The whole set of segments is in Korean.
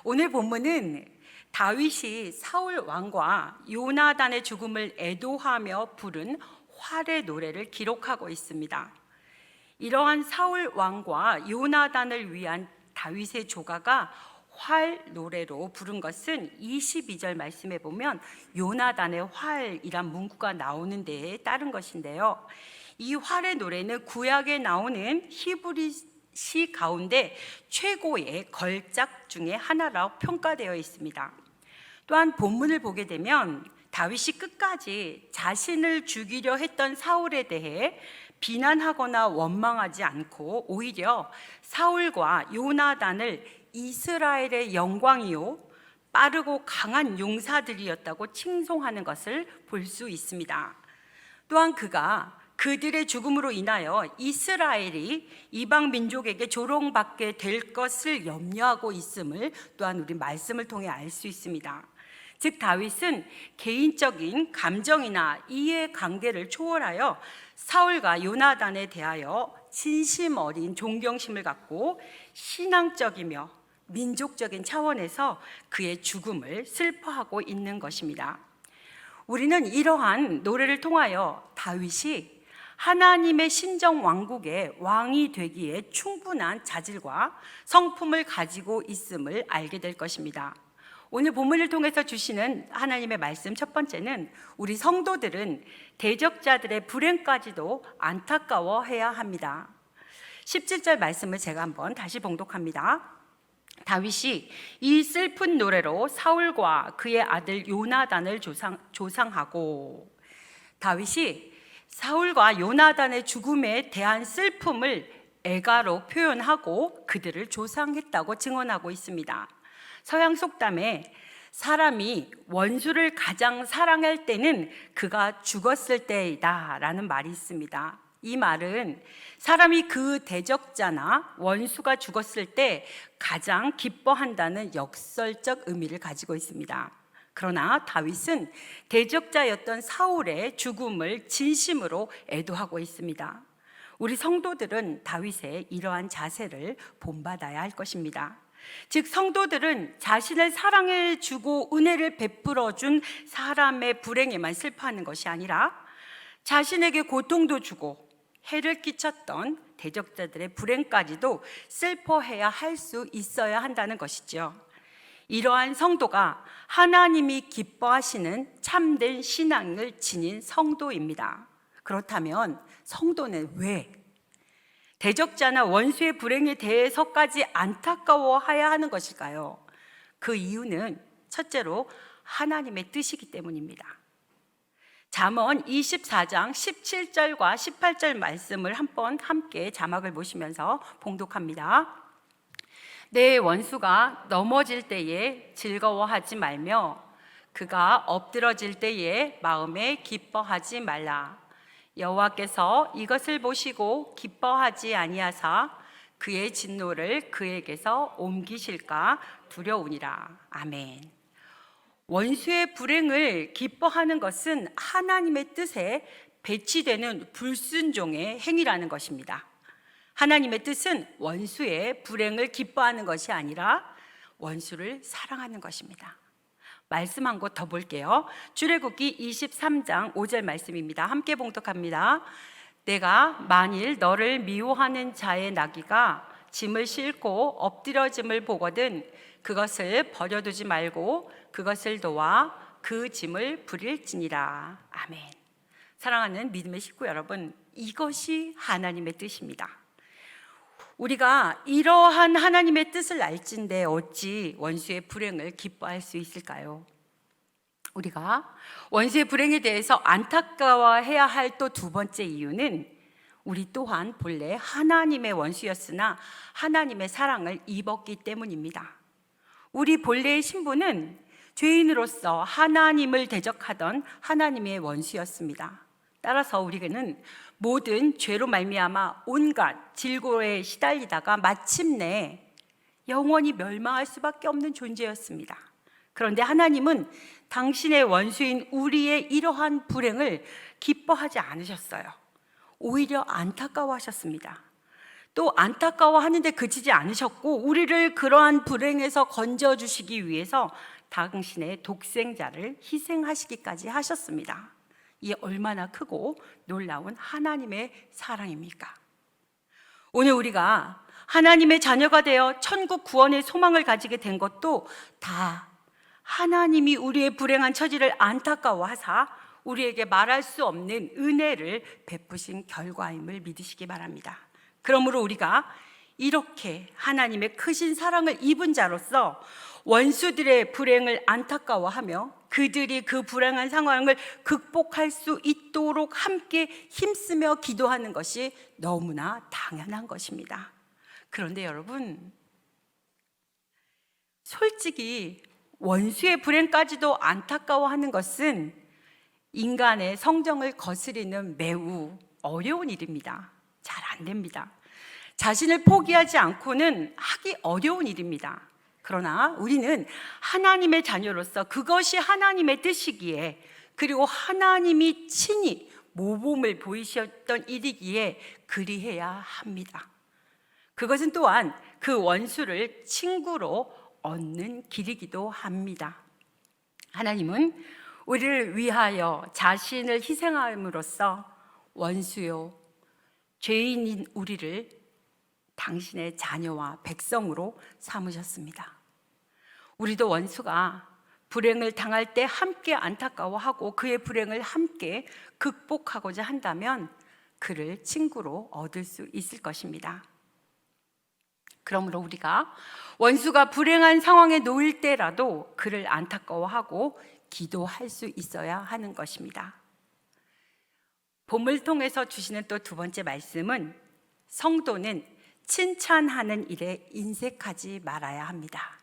오늘 본문은 다윗이 사울 왕과 요나단의 죽음을 애도하며 부른 활의 노래를 기록하고 있습니다. 이러한 사울 왕과 요나단을 위한 다윗의 조가가 활 노래로 부른 것은 22절 말씀에 보면 요나단의 활이란 문구가 나오는 데에 따른 것인데요. 이 활의 노래는 구약에 나오는 히브리 시 가운데 최고의 걸작 중에 하나라고 평가되어 있습니다. 또한 본문을 보게 되면 다윗이 끝까지 자신을 죽이려 했던 사울에 대해 비난하거나 원망하지 않고 오히려 사울과 요나단을 이스라엘의 영광이요 빠르고 강한 용사들이었다고 칭송하는 것을 볼 수 있습니다. 또한 그가 그들의 죽음으로 인하여 이스라엘이 이방 민족에게 조롱받게 될 것을 염려하고 있음을 또한 우리 말씀을 통해 알 수 있습니다. 즉 다윗은 개인적인 감정이나 이해관계를 초월하여 사울과 요나단에 대하여 진심 어린 존경심을 갖고 신앙적이며 민족적인 차원에서 그의 죽음을 슬퍼하고 있는 것입니다. 우리는 이러한 노래를 통하여 다윗이 하나님의 신정 왕국의 왕이 되기에 충분한 자질과 성품을 가지고 있음을 알게 될 것입니다. 오늘 본문을 통해서 주시는 하나님의 말씀 첫 번째는 우리 성도들은 대적자들의 불행까지도 안타까워해야 합니다. 17절 말씀을 제가 한번 다시 봉독합니다. 다윗이 이 슬픈 노래로 사울과 그의 아들 요나단을 조상하고, 다윗이 사울과 요나단의 죽음에 대한 슬픔을 애가로 표현하고 그들을 조상했다고 증언하고 있습니다. 서양 속담에 사람이 원수를 가장 사랑할 때는 그가 죽었을 때이다 라는 말이 있습니다. 이 말은 사람이 그 대적자나 원수가 죽었을 때 가장 기뻐한다는 역설적 의미를 가지고 있습니다. 그러나 다윗은 대적자였던 사울의 죽음을 진심으로 애도하고 있습니다. 우리 성도들은 다윗의 이러한 자세를 본받아야 할 것입니다. 즉 성도들은 자신을 사랑해 주고 은혜를 베풀어 준 사람의 불행에만 슬퍼하는 것이 아니라 자신에게 고통도 주고 해를 끼쳤던 대적자들의 불행까지도 슬퍼해야 할 수 있어야 한다는 것이죠. 이러한 성도가 하나님이 기뻐하시는 참된 신앙을 지닌 성도입니다. 그렇다면 성도는 왜 대적자나 원수의 불행에 대해서까지 안타까워해야 하는 것일까요? 그 이유는 첫째로 하나님의 뜻이기 때문입니다. 잠언 24장 17절과 18절 말씀을 한번 함께 자막을 보시면서 봉독합니다. 내 원수가 넘어질 때에 즐거워하지 말며 그가 엎드러질 때에 마음에 기뻐하지 말라. 여호와께서 이것을 보시고 기뻐하지 아니하사 그의 진노를 그에게서 옮기실까 두려우니라. 아멘. 원수의 불행을 기뻐하는 것은 하나님의 뜻에 배치되는 불순종의 행위라는 것입니다. 하나님의 뜻은 원수의 불행을 기뻐하는 것이 아니라 원수를 사랑하는 것입니다. 말씀 한 곳 더 볼게요. 출애굽기 23장 5절 말씀입니다. 함께 봉독합니다. 내가 만일 너를 미워하는 자의 나귀가 짐을 싣고 엎드려짐을 보거든 그것을 버려두지 말고 그것을 도와 그 짐을 부릴지니라. 아멘. 사랑하는 믿음의 식구 여러분, 이것이 하나님의 뜻입니다. 우리가 이러한 하나님의 뜻을 알진데 어찌 원수의 불행을 기뻐할 수 있을까요? 우리가 원수의 불행에 대해서 안타까워해야 할 또 두 번째 이유는 우리 또한 본래 하나님의 원수였으나 하나님의 사랑을 입었기 때문입니다. 우리 본래의 신분은 죄인으로서 하나님을 대적하던 하나님의 원수였습니다. 따라서 우리는 모든 죄로 말미암아 온갖 질고에 시달리다가 마침내 영원히 멸망할 수밖에 없는 존재였습니다. 그런데 하나님은 당신의 원수인 우리의 이러한 불행을 기뻐하지 않으셨어요. 오히려 안타까워하셨습니다. 또 안타까워하는데 그치지 않으셨고 우리를 그러한 불행에서 건져주시기 위해서 당신의 독생자를 희생하시기까지 하셨습니다. 이게 얼마나 크고 놀라운 하나님의 사랑입니까? 오늘 우리가 하나님의 자녀가 되어 천국 구원의 소망을 가지게 된 것도 다 하나님이 우리의 불행한 처지를 안타까워하사 우리에게 말할 수 없는 은혜를 베푸신 결과임을 믿으시기 바랍니다. 그러므로 우리가 이렇게 하나님의 크신 사랑을 입은 자로서 원수들의 불행을 안타까워하며 그들이 그 불행한 상황을 극복할 수 있도록 함께 힘쓰며 기도하는 것이 너무나 당연한 것입니다. 그런데 여러분, 솔직히 원수의 불행까지도 안타까워하는 것은 인간의 성정을 거스리는 매우 어려운 일입니다. 잘 안 됩니다. 자신을 포기하지 않고는 하기 어려운 일입니다. 그러나 우리는 하나님의 자녀로서 그것이 하나님의 뜻이기에, 그리고 하나님이 친히 모범을 보이셨던 일이기에 그리해야 합니다. 그것은 또한 그 원수를 친구로 얻는 길이기도 합니다. 하나님은 우리를 위하여 자신을 희생함으로써 원수요, 죄인인 우리를 당신의 자녀와 백성으로 삼으셨습니다. 우리도 원수가 불행을 당할 때 함께 안타까워하고 그의 불행을 함께 극복하고자 한다면 그를 친구로 얻을 수 있을 것입니다. 그러므로 우리가 원수가 불행한 상황에 놓일 때라도 그를 안타까워하고 기도할 수 있어야 하는 것입니다. 본문을 통해서 주시는 또 두 번째 말씀은 성도는 칭찬하는 일에 인색하지 말아야 합니다.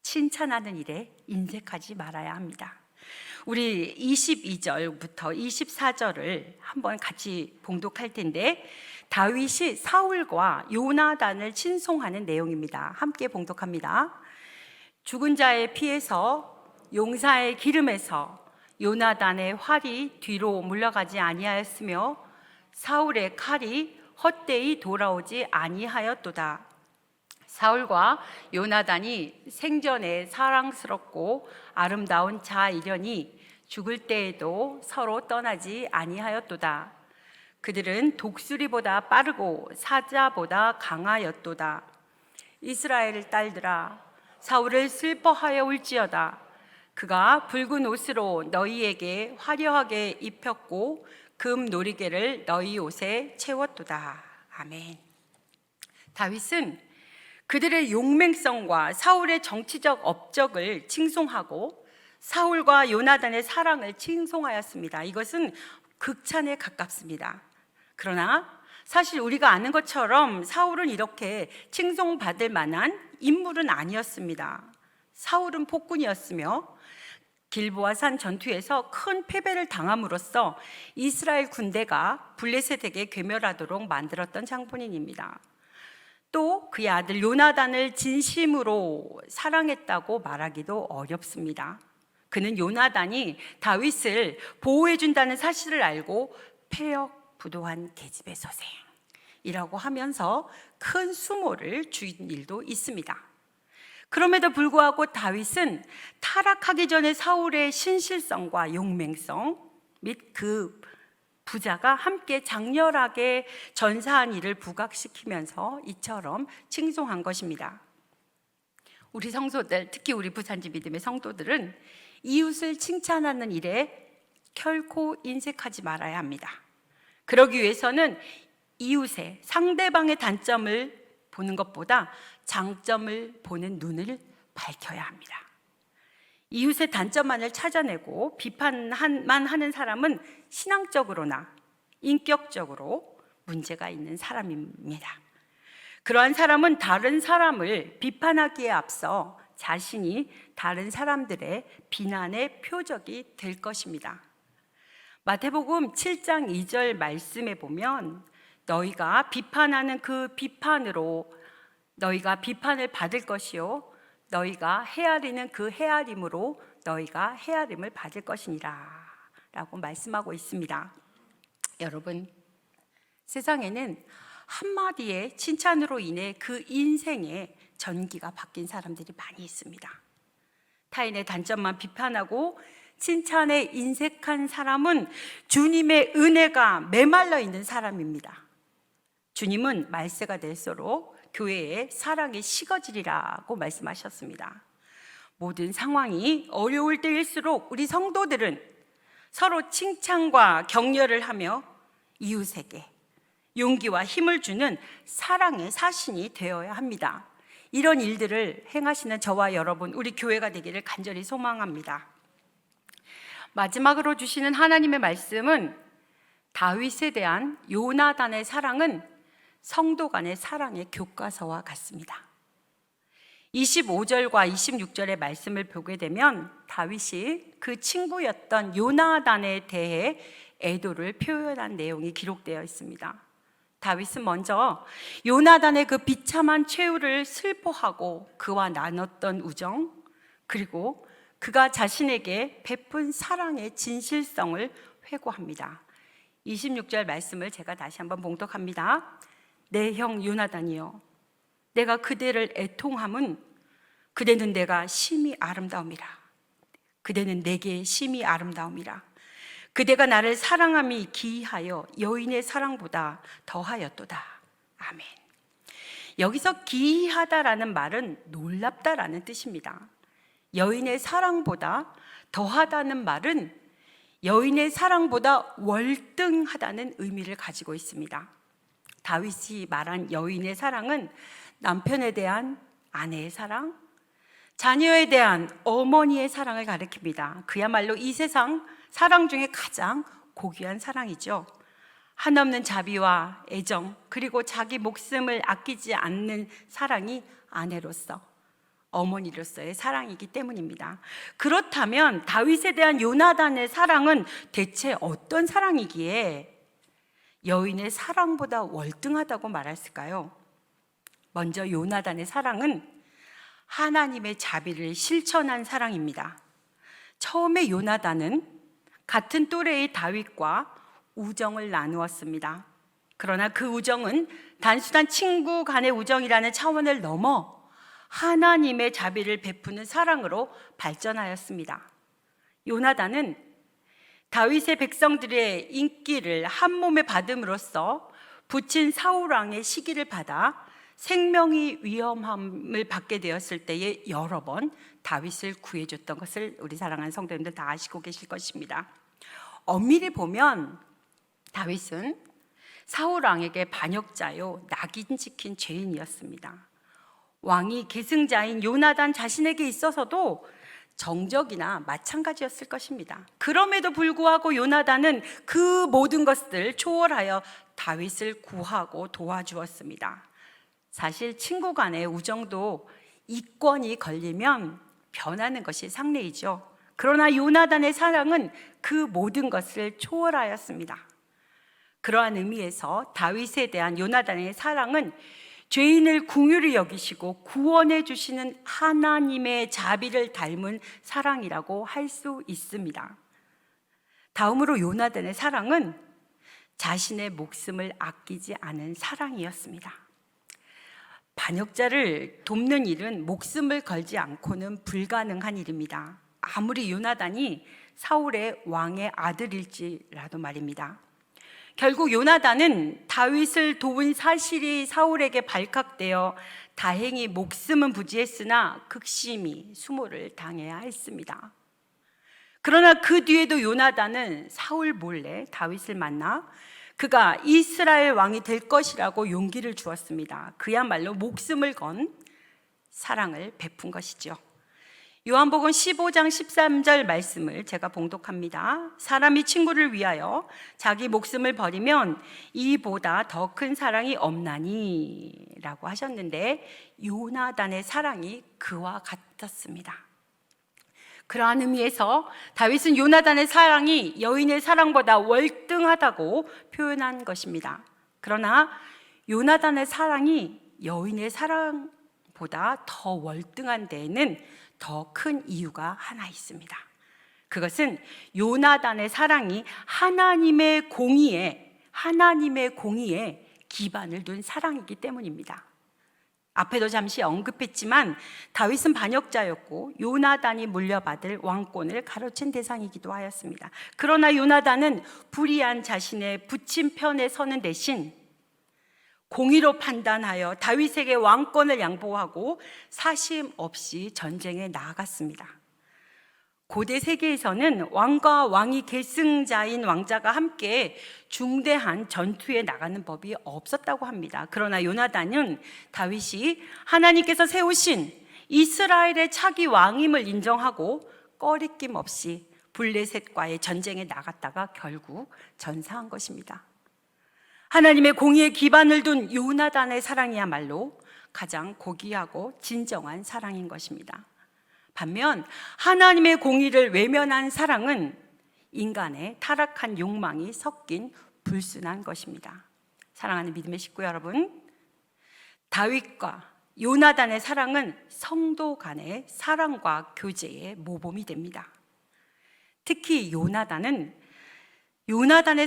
칭찬하는 일에 인색하지 말아야 합니다. 우리 22절부터 24절을 한번 같이 봉독할 텐데, 다윗이 사울과 요나단을 친송하는 내용입니다. 함께 봉독합니다. 죽은 자의 피에서 용사의 기름에서 요나단의 활이 뒤로 물러가지 아니하였으며 사울의 칼이 헛되이 돌아오지 아니하였도다. 사울과 요나단이 생전에 사랑스럽고 아름다운 자이려니 죽을 때에도 서로 떠나지 아니하였도다. 그들은 독수리보다 빠르고 사자보다 강하였도다. 이스라엘 딸들아, 사울을 슬퍼하여 울지어다. 그가 붉은 옷으로 너희에게 화려하게 입혔고 금 놀이개를 너희 옷에 채웠도다. 아멘. 다윗은 그들의 용맹성과 사울의 정치적 업적을 칭송하고 사울과 요나단의 사랑을 칭송하였습니다. 이것은 극찬에 가깝습니다. 그러나 사실 우리가 아는 것처럼 사울은 이렇게 칭송받을 만한 인물은 아니었습니다. 사울은 폭군이었으며 길보아 산 전투에서 큰 패배를 당함으로써 이스라엘 군대가 블레셋에게 괴멸하도록 만들었던 장본인입니다. 또 그의 아들 요나단을 진심으로 사랑했다고 말하기도 어렵습니다. 그는 요나단이 다윗을 보호해준다는 사실을 알고 폐역부도한 계집의 소생이라고 하면서 큰 수모를 주인 일도 있습니다. 그럼에도 불구하고 다윗은 타락하기 전에 사울의 신실성과 용맹성 및 그 부자가 함께 장렬하게 전사한 일을 부각시키면서 이처럼 칭송한 것입니다. 우리 성도들, 특히 우리 부산지 믿음의 성도들은 이웃을 칭찬하는 일에 결코 인색하지 말아야 합니다. 그러기 위해서는 이웃의 상대방의 단점을 보는 것보다 장점을 보는 눈을 밝혀야 합니다. 이웃의 단점만을 찾아내고 비판만 하는 사람은 신앙적으로나 인격적으로 문제가 있는 사람입니다. 그러한 사람은 다른 사람을 비판하기에 앞서 자신이 다른 사람들의 비난의 표적이 될 것입니다. 마태복음 7장 2절 말씀에 보면 너희가 비판하는 그 비판으로 너희가 비판을 받을 것이요 너희가 헤아리는 그 헤아림으로 너희가 헤아림을 받을 것이니라 라고 말씀하고 있습니다. 여러분, 세상에는 한마디의 칭찬으로 인해 그 인생의 전기가 바뀐 사람들이 많이 있습니다. 타인의 단점만 비판하고 칭찬에 인색한 사람은 주님의 은혜가 메말라 있는 사람입니다. 주님은 말세가 될수록 교회에 사랑이 식어지리라고 말씀하셨습니다. 모든 상황이 어려울 때일수록 우리 성도들은 서로 칭찬과 격려를 하며 이웃에게 용기와 힘을 주는 사랑의 사신이 되어야 합니다. 이런 일들을 행하시는 저와 여러분, 우리 교회가 되기를 간절히 소망합니다. 마지막으로 주시는 하나님의 말씀은 다윗에 대한 요나단의 사랑은 성도 간의 사랑의 교과서와 같습니다. 25절과 26절의 말씀을 보게 되면 다윗이 그 친구였던 요나단에 대해 애도를 표현한 내용이 기록되어 있습니다. 다윗은 먼저 요나단의 그 비참한 최후를 슬퍼하고 그와 나눴던 우정, 그리고 그가 자신에게 베푼 사랑의 진실성을 회고합니다. 26절 말씀을 제가 다시 한번 봉독합니다. 내 형 요나단이여, 내가 그대를 애통함은 그대는 내가 심히 아름다움이라. 그대는 내게 심히 아름다움이라. 그대가 나를 사랑함이 기이하여 여인의 사랑보다 더하였도다. 아멘. 여기서 기이하다라는 말은 놀랍다라는 뜻입니다. 여인의 사랑보다 더하다는 말은 여인의 사랑보다 월등하다는 의미를 가지고 있습니다. 다윗이 말한 여인의 사랑은 남편에 대한 아내의 사랑, 자녀에 대한 어머니의 사랑을 가리킵니다. 그야말로 이 세상 사랑 중에 가장 고귀한 사랑이죠. 한없는 자비와 애정, 그리고 자기 목숨을 아끼지 않는 사랑이 아내로서, 어머니로서의 사랑이기 때문입니다. 그렇다면 다윗에 대한 요나단의 사랑은 대체 어떤 사랑이기에 여인의 사랑보다 월등하다고 말했을까요? 먼저 요나단의 사랑은 하나님의 자비를 실천한 사랑입니다. 처음에 요나단은 같은 또래의 다윗과 우정을 나누었습니다. 그러나 그 우정은 단순한 친구 간의 우정이라는 차원을 넘어 하나님의 자비를 베푸는 사랑으로 발전하였습니다. 요나단은 다윗의 백성들의 인기를 한 몸에 받음으로써 부친 사울 왕의 시기를 받아 생명이 위험함을 받게 되었을 때에 여러 번 다윗을 구해줬던 것을 우리 사랑하는 성도님들 다 아시고 계실 것입니다. 엄밀히 보면 다윗은 사울 왕에게 반역자요 낙인 찍힌 죄인이었습니다. 왕이 계승자인 요나단 자신에게 있어서도 정적이나 마찬가지였을 것입니다. 그럼에도 불구하고 요나단은 그 모든 것들을 초월하여 다윗을 구하고 도와주었습니다. 사실 친구 간의 우정도 이권이 걸리면 변하는 것이 상례이죠. 그러나 요나단의 사랑은 그 모든 것을 초월하였습니다. 그러한 의미에서 다윗에 대한 요나단의 사랑은 죄인을 긍휼히 여기시고 구원해 주시는 하나님의 자비를 닮은 사랑이라고 할 수 있습니다. 다음으로 요나단의 사랑은 자신의 목숨을 아끼지 않은 사랑이었습니다. 반역자를 돕는 일은 목숨을 걸지 않고는 불가능한 일입니다. 아무리 요나단이 사울의 왕의 아들일지라도 말입니다. 결국 요나단은 다윗을 도운 사실이 사울에게 발각되어 다행히 목숨은 부지했으나 극심히 수모를 당해야 했습니다. 그러나 그 뒤에도 요나단은 사울 몰래 다윗을 만나 그가 이스라엘 왕이 될 것이라고 용기를 주었습니다. 그야말로 목숨을 건 사랑을 베푼 것이죠. 요한복음 15장 13절 말씀을 제가 봉독합니다. 사람이 친구를 위하여 자기 목숨을 버리면 이보다 더 큰 사랑이 없나니 라고 하셨는데 요나단의 사랑이 그와 같았습니다. 그러한 의미에서 다윗은 요나단의 사랑이 여인의 사랑보다 월등하다고 표현한 것입니다. 그러나 요나단의 사랑이 여인의 사랑보다 더 월등한 데에는 더 큰 이유가 하나 있습니다. 그것은 요나단의 사랑이 하나님의 공의에 기반을 둔 사랑이기 때문입니다. 앞에도 잠시 언급했지만 다윗은 반역자였고 요나단이 물려받을 왕권을 가로챈 대상이기도 하였습니다. 그러나 요나단은 불의한 자신의 부친 편에 서는 대신 공의로 판단하여 다윗에게 왕권을 양보하고 사심 없이 전쟁에 나아갔습니다. 고대 세계에서는 왕과 왕이 계승자인 왕자가 함께 중대한 전투에 나가는 법이 없었다고 합니다. 그러나 요나단은 다윗이 하나님께서 세우신 이스라엘의 차기 왕임을 인정하고 꺼리낌 없이 블레셋과의 전쟁에 나갔다가 결국 전사한 것입니다. 하나님의 공의에 기반을 둔 요나단의 사랑이야말로 가장 고귀하고 진정한 사랑인 것입니다. 반면 하나님의 공의를 외면한 사랑은 인간의 타락한 욕망이 섞인 불순한 것입니다. 사랑하는 믿음의 식구 여러분, 다윗과 요나단의 사랑은 성도 간의 사랑과 교제의 모범이 됩니다. 특히 요나단의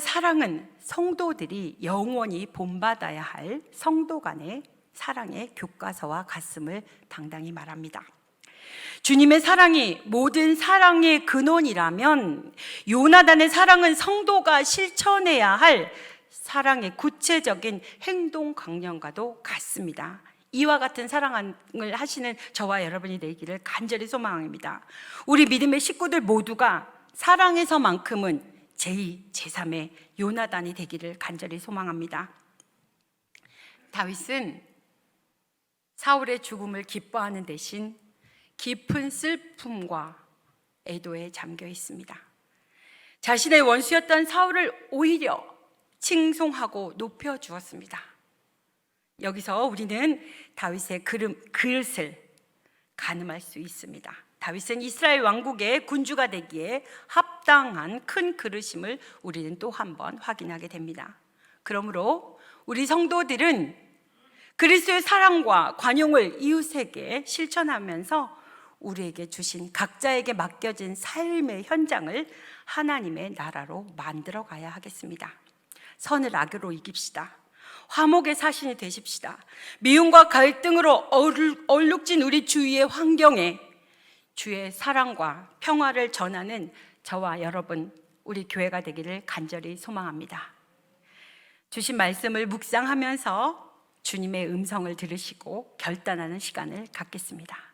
사랑은 성도들이 영원히 본받아야 할 성도 간의 사랑의 교과서와 같음을 당당히 말합니다. 주님의 사랑이 모든 사랑의 근원이라면 요나단의 사랑은 성도가 실천해야 할 사랑의 구체적인 행동 강령과도 같습니다. 이와 같은 사랑을 하시는 저와 여러분이 되기를 간절히 소망합니다. 우리 믿음의 식구들 모두가 사랑에서만큼은 제2, 제3의 요나단이 되기를 간절히 소망합니다. 다윗은 사울의 죽음을 기뻐하는 대신 깊은 슬픔과 애도에 잠겨 있습니다. 자신의 원수였던 사울을 오히려 칭송하고 높여 주었습니다. 여기서 우리는 다윗의 그릇을 가늠할 수 있습니다. 다윗은 이스라엘 왕국의 군주가 되기에 합당한 큰 그릇임을 우리는 또 한 번 확인하게 됩니다. 그러므로 우리 성도들은 그리스도의 사랑과 관용을 이웃에게 실천하면서 우리에게 주신 각자에게 맡겨진 삶의 현장을 하나님의 나라로 만들어 가야 하겠습니다. 선을 악으로 이깁시다. 화목의 사신이 되십시다. 미움과 갈등으로 얼룩진 우리 주위의 환경에 주의 사랑과 평화를 전하는 저와 여러분, 우리 교회가 되기를 간절히 소망합니다. 주신 말씀을 묵상하면서 주님의 음성을 들으시고 결단하는 시간을 갖겠습니다.